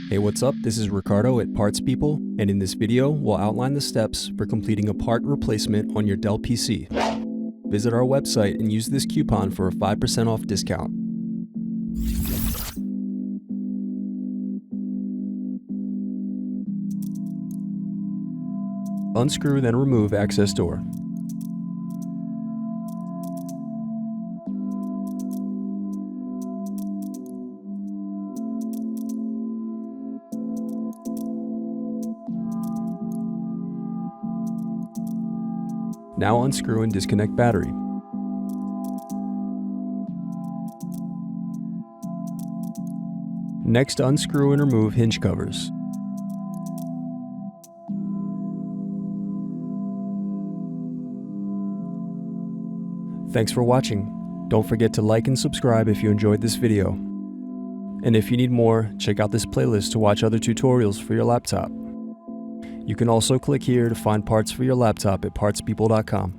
Hey, what's up? This is Ricardo at Parts People, and in this video, we'll outline the steps for completing a part replacement on your Dell PC. Visit our website and use this coupon for a 5% off discount. Unscrew then remove access door. Now unscrew and disconnect battery. Next, unscrew and remove hinge covers. Thanks for watching. Don't forget to like and subscribe if you enjoyed this video. And if you need more, check out this playlist to watch other tutorials for your laptop. You can also click here to find parts for your laptop at partspeople.com.